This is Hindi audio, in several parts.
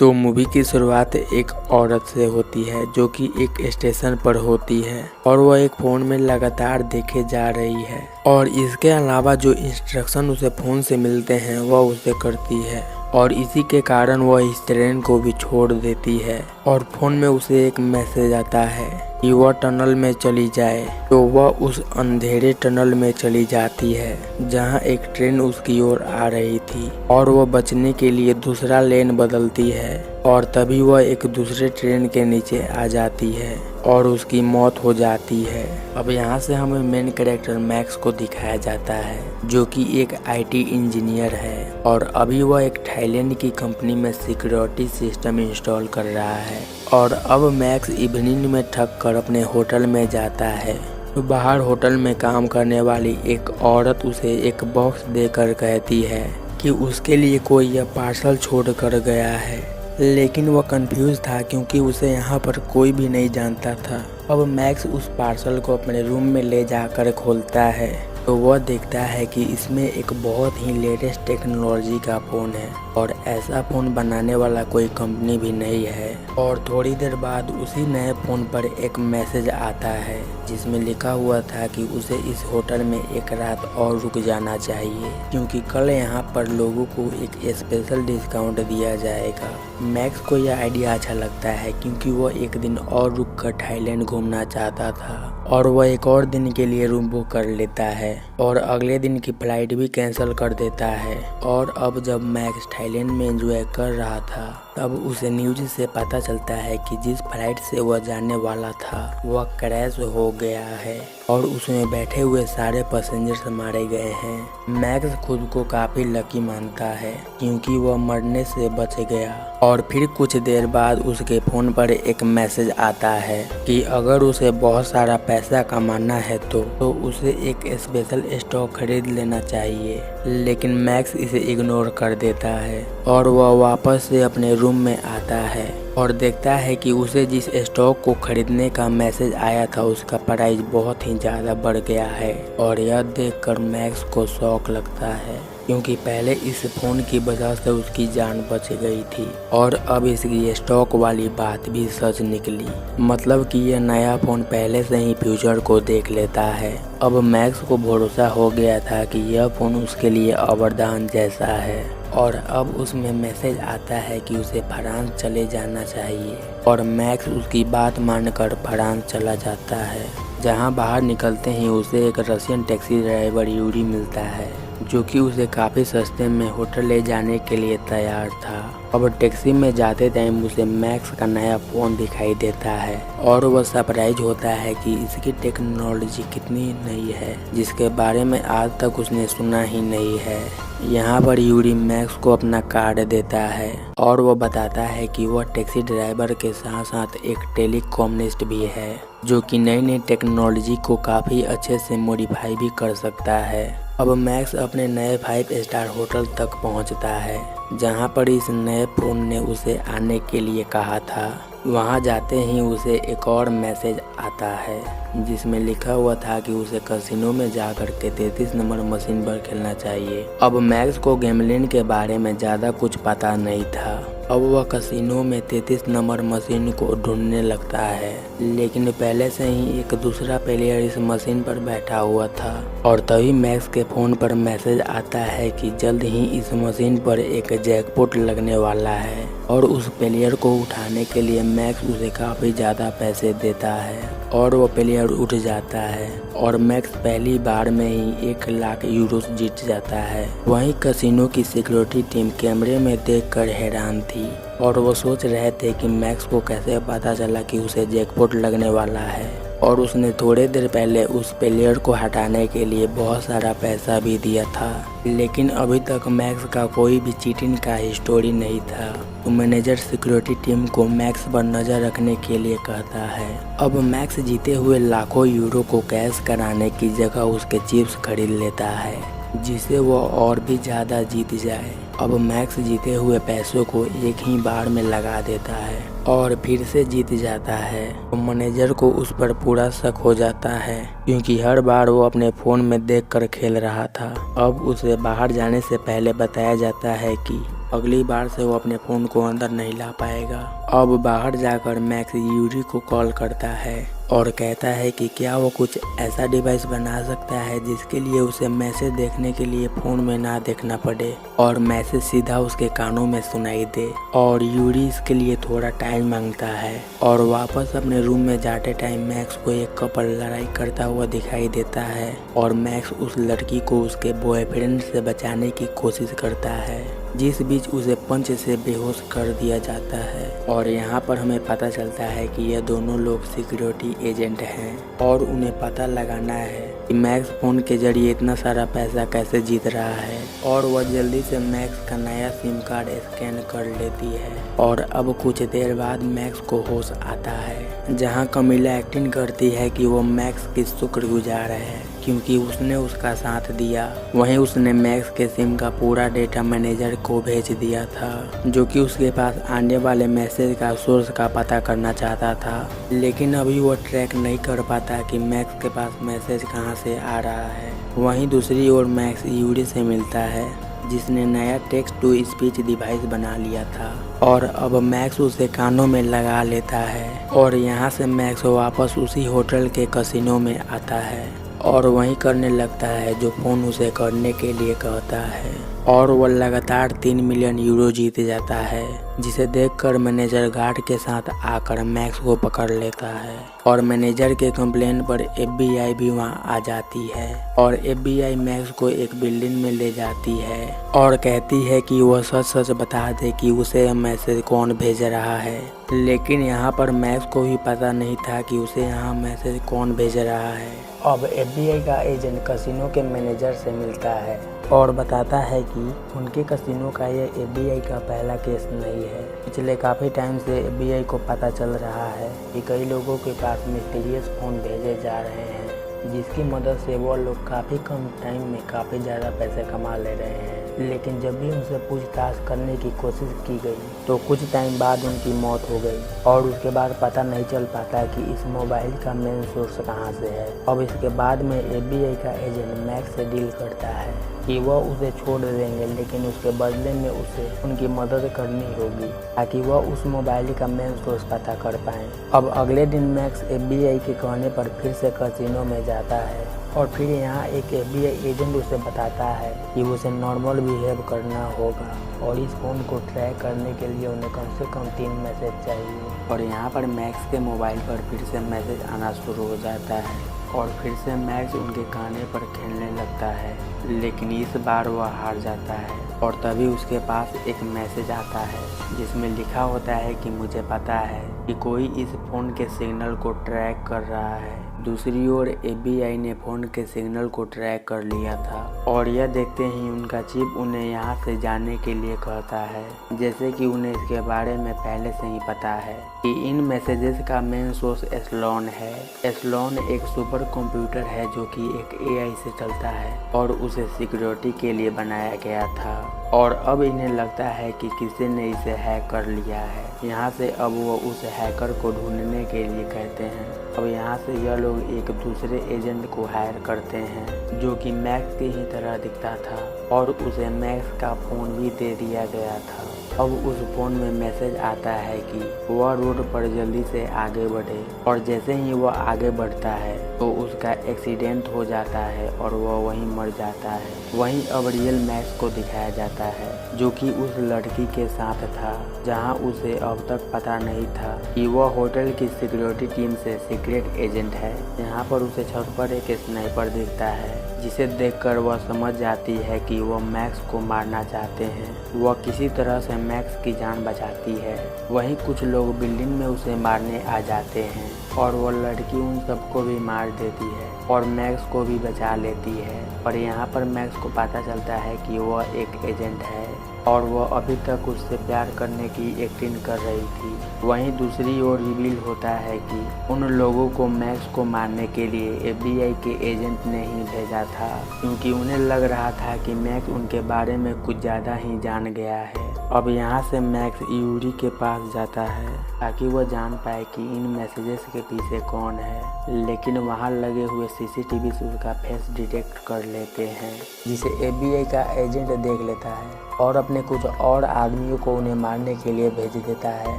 तो मूवी की शुरुआत एक औरत से होती है जो कि एक स्टेशन पर होती है और वह एक फ़ोन में लगातार देखे जा रही है और इसके अलावा जो इंस्ट्रक्शन उसे फ़ोन से मिलते हैं वह उसे करती है और इसी के कारण वह इस ट्रेन को भी छोड़ देती है और फ़ोन में उसे एक मैसेज आता है कि वह टनल में चली जाए। तो वह उस अंधेरे टनल में चली जाती है जहां एक ट्रेन उसकी ओर आ रही थी और वह बचने के लिए दूसरा लेन बदलती है और तभी वह एक दूसरे ट्रेन के नीचे आ जाती है और उसकी मौत हो जाती है। अब यहाँ से हमें मेन कैरेक्टर मैक्स को दिखाया जाता है जो कि एक आईटी इंजीनियर है और अभी वह एक थाईलैंड की कंपनी में सिक्योरिटी सिस्टम इंस्टॉल कर रहा है और अब मैक्स इवनिंग में थक कर अपने होटल में जाता है। तो बाहर होटल में काम करने वाली एक औरत उसे एक बॉक्स देकर कहती है कि उसके लिए कोई यह पार्सल छोड़ कर गया है, लेकिन वह कंफ्यूज था क्योंकि उसे यहाँ पर कोई भी नहीं जानता था। अब मैक्स उस पार्सल को अपने रूम में ले जाकर खोलता है तो वह देखता है कि इसमें एक बहुत ही लेटेस्ट टेक्नोलॉजी का फ़ोन है और ऐसा फ़ोन बनाने वाला कोई कंपनी भी नहीं है। और थोड़ी देर बाद उसी नए फ़ोन पर एक मैसेज आता है जिसमें लिखा हुआ था कि उसे इस होटल में एक रात और रुक जाना चाहिए क्योंकि कल यहाँ पर लोगों को एक स्पेशल डिस्काउंट दिया जाएगा। मैक्स को यह आइडिया अच्छा लगता है क्योंकि वह एक दिन और रुक कर थाईलैंड घूमना चाहता था और वह एक और दिन के लिए रूम बुक कर लेता है और अगले दिन की फ्लाइट भी कैंसिल कर देता है। और अब जब मैक्स थाईलैंड में एंजॉय कर रहा था तब उसे न्यूज से पता चलता है कि जिस फ्लाइट से वह जाने वाला था वह क्रैश हो गया है और उसमें बैठे हुए सारे पैसेंजर्स मारे गए हैं। मैक्स खुद को काफी लकी मानता है क्योंकि वह मरने से बच गया। और फिर कुछ देर बाद उसके फ़ोन पर एक मैसेज आता है कि अगर उसे बहुत सारा पैसा कमाना है तो उसे एक स्पेशल स्टॉक खरीद लेना चाहिए, लेकिन मैक्स इसे इग्नोर कर देता है और वह वापस से अपने रूम में आता है और देखता है कि उसे जिस स्टॉक को खरीदने का मैसेज आया था उसका प्राइस बहुत ही ज़्यादा बढ़ गया है। और यह देखकर मैक्स को शौक लगता है क्योंकि पहले इस फ़ोन की वजह से उसकी जान बच गई थी और अब इसकी स्टॉक वाली बात भी सच निकली, मतलब कि यह नया फ़ोन पहले से ही फ्यूचर को देख लेता है। अब मैक्स को भरोसा हो गया था कि यह फ़ोन उसके लिए वरदान जैसा है और अब उसमें मैसेज आता है कि उसे फ्रांस चले जाना चाहिए और मैक्स उसकी बात मानकर फ्रांस चला जाता है, जहां बाहर निकलते ही उसे एक रशियन टैक्सी ड्राइवर यूरी मिलता है जो कि उसे काफ़ी सस्ते में होटल ले जाने के लिए तैयार था। अब टैक्सी में जाते टाइम उसे मैक्स का नया फ़ोन दिखाई देता है और वह सरप्राइज होता है कि इसकी टेक्नोलॉजी कितनी नई है जिसके बारे में आज तक उसने सुना ही नहीं है। यहाँ पर यूरी मैक्स को अपना कार्ड देता है और वह बताता है कि वह टैक्सी ड्राइवर के साथ साथ एक टेलीकॉमिस्ट भी है जो कि नई नई टेक्नोलॉजी को काफ़ी अच्छे से मॉडिफाई भी कर सकता है। अब मैक्स अपने नए 5 स्टार होटल तक पहुंचता है जहां पर इस नए फ़ोन ने उसे आने के लिए कहा था। वहां जाते ही उसे एक और मैसेज आता है जिसमें लिखा हुआ था कि उसे कैसीनो में जाकर के 33 नंबर मशीन पर खेलना चाहिए। अब मैक्स को गैम्बलिंग के बारे में ज़्यादा कुछ पता नहीं था। अब वह कैसीनो में 33 नंबर मशीन को ढूंढने लगता है, लेकिन पहले से ही एक दूसरा प्लेयर इस मशीन पर बैठा हुआ था और तभी मैक्स के फ़ोन पर मैसेज आता है कि जल्द ही इस मशीन पर एक जैकपॉट लगने वाला है और उस प्लेयर को उठाने के लिए मैक्स उसे काफ़ी ज़्यादा पैसे देता है और वो प्लेयर उठ जाता है और मैक्स पहली बार में ही 1 लाख यूरो जीत जाता है। वहीं कैसीनो की सिक्योरिटी टीम कैमरे में देखकर हैरान थी और वो सोच रहे थे कि मैक्स को कैसे पता चला कि उसे जैकपॉट लगने वाला है और उसने थोड़े देर पहले उस प्लेयर को हटाने के लिए बहुत सारा पैसा भी दिया था, लेकिन अभी तक मैक्स का कोई भी चीटिंग का हिस्टोरी नहीं था। तो मैनेजर सिक्योरिटी टीम को मैक्स पर नज़र रखने के लिए कहता है। अब मैक्स जीते हुए लाखों यूरो को कैश कराने की जगह उसके चिप्स खरीद लेता है जिससे वो और भी ज़्यादा जीत जाए। अब मैक्स जीते हुए पैसों को एक ही बार में लगा देता है और फिर से जीत जाता है। तो मैनेजर को उस पर पूरा शक हो जाता है क्योंकि हर बार वो अपने फ़ोन में देखकर खेल रहा था। अब उसे बाहर जाने से पहले बताया जाता है कि अगली बार से वो अपने फ़ोन को अंदर नहीं ला पाएगा। अब बाहर जाकर मैक्स यूरी को कॉल करता है और कहता है कि क्या वो कुछ ऐसा डिवाइस बना सकता है जिसके लिए उसे मैसेज देखने के लिए फ़ोन में ना देखना पड़े और मैसेज सीधा उसके कानों में सुनाई दे। और यूरी इसके लिए थोड़ा टाइम मांगता है और वापस अपने रूम में जाते टाइम मैक्स को एक कपल लड़ाई करता हुआ दिखाई देता है और मैक्स उस लड़की को उसके बॉयफ्रेंड से बचाने की कोशिश करता है, जिस बीच उसे पंच से बेहोश कर दिया जाता है। और यहाँ पर हमें पता चलता है कि ये दोनों लोग सिक्योरिटी एजेंट हैं और उन्हें पता लगाना है कि मैक्स फ़ोन के जरिए इतना सारा पैसा कैसे जीत रहा है। और वह जल्दी से मैक्स का नया सिम कार्ड स्कैन कर लेती है और अब कुछ देर बाद मैक्स को होश आता है, जहाँ कमीला एक्टिंग करती है कि वो मैक्स की शुक्रगुजार है क्योंकि उसने उसका साथ दिया। वहीं उसने मैक्स के सिम का पूरा डेटा मैनेजर को भेज दिया था, जो कि उसके पास आने वाले मैसेज का सोर्स का पता करना चाहता था, लेकिन अभी वो ट्रैक नहीं कर पाता कि मैक्स के पास मैसेज कहां से आ रहा है। वहीं दूसरी ओर मैक्स यूरी से मिलता है, जिसने नया टेक्स्ट टू स्पीच डिवाइस बना लिया था और अब मैक्स उसे कानों में लगा लेता है। और यहाँ से मैक्स वापस उसी होटल के कैसीनो में आता है और वहीं करने लगता है जो फ़ोन उसे करने के लिए कहता है और वह लगातार 3 मिलियन यूरो जीत जाता है, जिसे देखकर मैनेजर गार्ड के साथ आकर मैक्स को पकड़ लेता है और मैनेजर के कंप्लेन पर FBI भी वहां आ जाती है और FBI मैक्स को एक बिल्डिंग में ले जाती है और कहती है कि वह सच सच बता दे कि उसे मैसेज कौन भेज रहा है। लेकिन यहाँ पर मैक्स को भी पता नहीं था कि उसे यहाँ मैसेज कौन भेज रहा है। अब FBI का एजेंट कैसीनो के मैनेजर से मिलता है और बताता है कि उनके कैसीनो का ये FBI का पहला केस नहीं है। पिछले काफ़ी टाइम से FBI को पता चल रहा है कि कई लोगों के पास मिस्टीरियस फ़ोन भेजे जा रहे हैं, जिसकी मदद से वो लोग काफ़ी कम टाइम में काफ़ी ज़्यादा पैसे कमा ले रहे हैं। लेकिन जब भी उनसे पूछताछ करने की कोशिश की गई तो कुछ टाइम बाद उनकी मौत हो गई और उसके बाद पता नहीं चल पाता कि इस मोबाइल का मेन सोर्स कहां से है। अब इसके बाद में FBI का एजेंट मैक्स से डील करता है कि वह उसे छोड़ देंगे, लेकिन उसके बदले में उसे उनकी मदद करनी होगी ताकि वह उस मोबाइल का मेन सोर्स पता कर पाएँ। अब अगले दिन मैक्स FBI के कहने पर फिर से कैसीनो में जाता है और फिर यहाँ एक FBI एजेंट उसे बताता है कि उसे नॉर्मल बिहेव करना होगा और इस फ़ोन को ट्रैक करने के लिए उन्हें कम से कम 3 मैसेज चाहिए। और यहाँ पर मैक्स के मोबाइल पर फिर से मैसेज आना शुरू हो जाता है और फिर से मैक्स उनके काने पर खेलने लगता है, लेकिन इस बार वह हार जाता है। और तभी उसके पास एक मैसेज आता है जिसमें लिखा होता है कि मुझे पता है कि कोई इस फ़ोन के सिग्नल को ट्रैक कर रहा है। दूसरी ओर FBI ने फ़ोन के सिग्नल को ट्रैक कर लिया था और यह देखते ही उनका चीफ उन्हें यहाँ से जाने के लिए कहता है, जैसे कि उन्हें इसके बारे में पहले से ही पता है कि इन मैसेजेस का मेन सोर्स एस्लॉन है। एस्लॉन एक सुपर कंप्यूटर है जो कि एक AI से चलता है और उसे सिक्योरिटी के लिए बनाया गया था और अब इन्हें लगता है कि किसी ने इसे हैक कर लिया है। यहाँ से अब वो उस हैकर को ढूंढने के लिए कहते हैं। अब यहाँ से यह लोग एक दूसरे एजेंट को हायर करते हैं जो कि मैक्स की ही तरह दिखता था और उसे मैक्स का फ़ोन भी दे दिया गया था। अब उस फ़ोन में मैसेज आता है कि वह रोड पर जल्दी से आगे बढ़े और जैसे ही वह आगे बढ़ता है तो उसका एक्सीडेंट हो जाता है और वह वहीं मर जाता है। वहीं अब रियल मैक्स को दिखाया जाता है जो कि उस लड़की के साथ था, जहां उसे अब तक पता नहीं था कि वह होटल की सिक्योरिटी टीम से सीक्रेट एजेंट है। यहाँ पर उसे छत पर एक स्नाइपर दिखता है जिसे देखकर वह समझ जाती है कि वह मैक्स को मारना चाहते हैं। वह किसी तरह से मैक्स की जान बचाती है। वहीं कुछ लोग बिल्डिंग में उसे मारने आ जाते हैं और वह लड़की उन सबको भी मार देती है और मैक्स को भी बचा लेती है। और यहाँ पर मैक्स को पता चलता है कि वह एक एजेंट है और वह अभी तक उससे प्यार करने की एक्टिंग कर रही थी। वहीं दूसरी ओर रिवील होता है कि उन लोगों को मैक्स को मारने के लिए FBI के एजेंट ने ही भेजा था, क्योंकि उन्हें लग रहा था कि मैक्स उनके बारे में कुछ ज़्यादा ही जान गया है। अब यहाँ से मैक्स यूरी के पास जाता है ताकि वह जान पाए कि इन मैसेजेस के पीछे कौन है, लेकिन वहाँ लगे हुए CCTV उसका फेस डिटेक्ट कर लेते हैं, जिसे FBI का एजेंट देख लेता है और अपने कुछ और आदमियों को उन्हें मारने के लिए भेज देता है।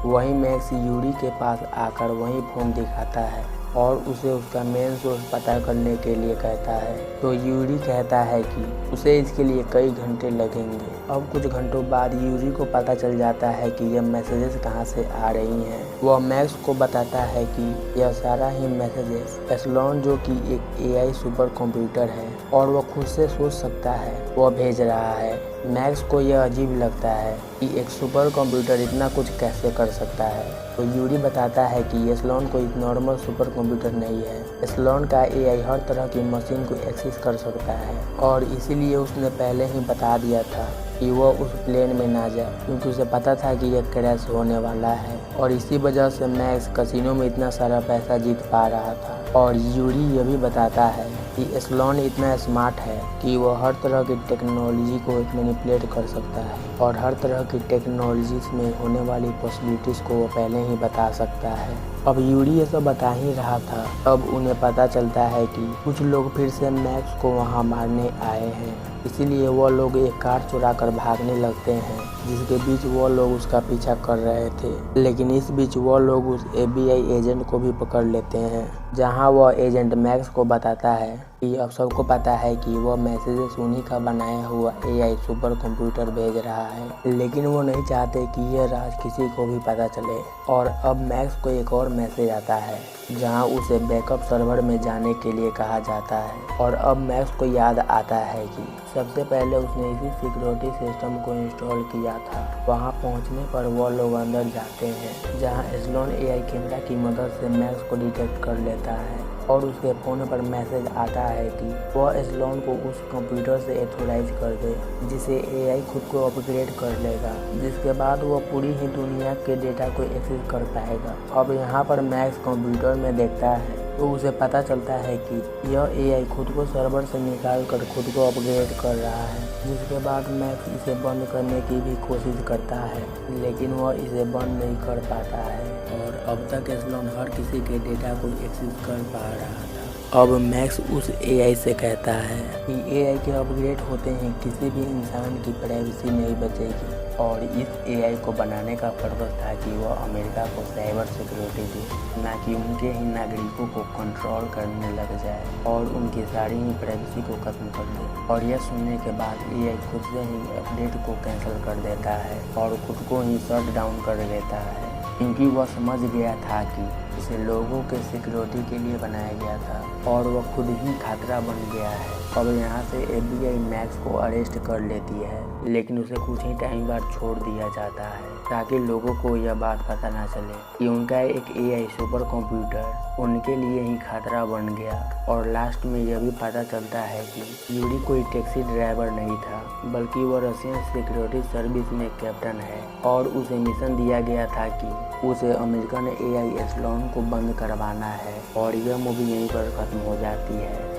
वहीं मैक्स यूरी के पास आकर वही फोन दिखाता है और उसे उसका मेन सोर्स पता करने के लिए कहता है। तो यूरी कहता है कि उसे इसके लिए कई घंटे लगेंगे। अब कुछ घंटों बाद यूरी को पता चल जाता है कि यह मैसेजेस कहां से आ रही हैं। वह मैक्स को बताता है कि यह सारा ही मैसेजेस एस्लॉन, जो कि एक एआई सुपर कंप्यूटर है और वह खुद से सोच सकता है, वह भेज रहा है। मैक्स को यह अजीब लगता है कि एक सुपर कंप्यूटर इतना कुछ कैसे कर सकता है। तो यूरी बताता है कि एस्लॉन कोई नॉर्मल सुपर कंप्यूटर नहीं है। एस्लॉन का एआई हर तरह की मशीन को एक्सेस कर सकता है और इसीलिए उसने पहले ही बता दिया था कि वह उस प्लेन में ना जाए, क्योंकि उसे पता था कि यह क्रैश होने वाला है। और इसी वजह से मैक्स कैसीनो में इतना सारा पैसा जीत पा रहा था। और यूरी यह भी बताता है कि एस्लॉन इतना स्मार्ट है कि वह हर तरह की टेक्नोलॉजी को मैनिपुलेट कर सकता है और हर तरह की टेक्नोलॉजीज में होने वाली पॉसिबिलिटीज को वो पहले ही बता सकता है। अब यूरी ये सब बता ही रहा था, तब उन्हें पता चलता है कि कुछ लोग फिर से मैक्स को वहां मारने आए हैं। इसीलिए वो लोग एक कार चुरा कर भागने लगते हैं, जिसके बीच वो लोग उसका पीछा कर रहे थे। लेकिन इस बीच वो लोग उस एफबीआई एजेंट को भी पकड़ लेते हैं, जहां वह एजेंट मैक्स को बताता है कि अब सबको पता है कि वह मैसेजेस उन्हीं का बनाया हुआ एआई सुपर कंप्यूटर भेज रहा है। लेकिन वो नहीं चाहते कि यह राज किसी को भी पता चले। और अब मैक्स को एक और मैसेज आता है, जहां उसे बैकअप सर्वर में जाने के लिए कहा जाता है। और अब मैक्स को याद आता है कि सबसे पहले उसने इसी सिक्योरिटी सिस्टम को इंस्टॉल किया था। वहां पहुंचने पर वो लोग अंदर जाते हैं, जहां एस्लॉन एआई कैमरा की मदद से मैक्स को डिटेक्ट कर लेता है और उसके फ़ोन पर मैसेज आता है कि वह एस्लॉन को उस कंप्यूटर से एथोराइज कर दे, जिसे एआई खुद को अपग्रेड कर लेगा, जिसके बाद वह पूरी ही दुनिया के डेटा को एक्सेस कर पाएगा। अब यहाँ पर मैक्स कंप्यूटर में देखता है तो उसे पता चलता है कि यह एआई खुद को सर्वर से निकाल कर खुद को अपग्रेड कर रहा है, जिसके बाद मैक्स इसे बंद करने की भी कोशिश करता है, लेकिन वह इसे बंद नहीं कर पाता है। और अब तक एस्लॉन हर किसी के डेटा को एक्सेस कर पा रहा था। अब मैक्स उस एआई से कहता है कि एआई के अपग्रेड होते ही किसी भी इंसान की प्राइवेसी नहीं बचेगी। और इस एआई को बनाने का पर्पस था कि वह अमेरिका को साइबर सिक्योरिटी दे, ना कि उनके ही नागरिकों को कंट्रोल करने लग जाए और उनकी सारी ही प्राइवेसी को खत्म कर दे। और यह सुनने के बाद एआई खुद से ही अपडेट को कैंसिल कर देता है और खुद को ही शट डाउन कर लेता है, क्योंकि वह समझ गया था कि इसे लोगों के सिक्योरिटी के लिए बनाया गया था और वह खुद ही खतरा बन गया है। अब यहाँ से एफबीआई मैक्स को अरेस्ट कर लेती है, लेकिन उसे कुछ ही टाइम बाद छोड़ दिया जाता है, ताकि लोगों को यह बात पता ना चले कि उनका एक एआई सुपर कंप्यूटर उनके लिए ही खतरा बन गया। और लास्ट में यह भी पता चलता है कि यूरी कोई टैक्सी ड्राइवर नहीं था, बल्कि वह रशियन सिक्योरिटी सर्विस में कैप्टन है और उसे मिशन दिया गया था कि उसे अमेरिकन एआई एस्लॉन को बंद करवाना है। और यह मूवी यहीं पर खत्म हो जाती है।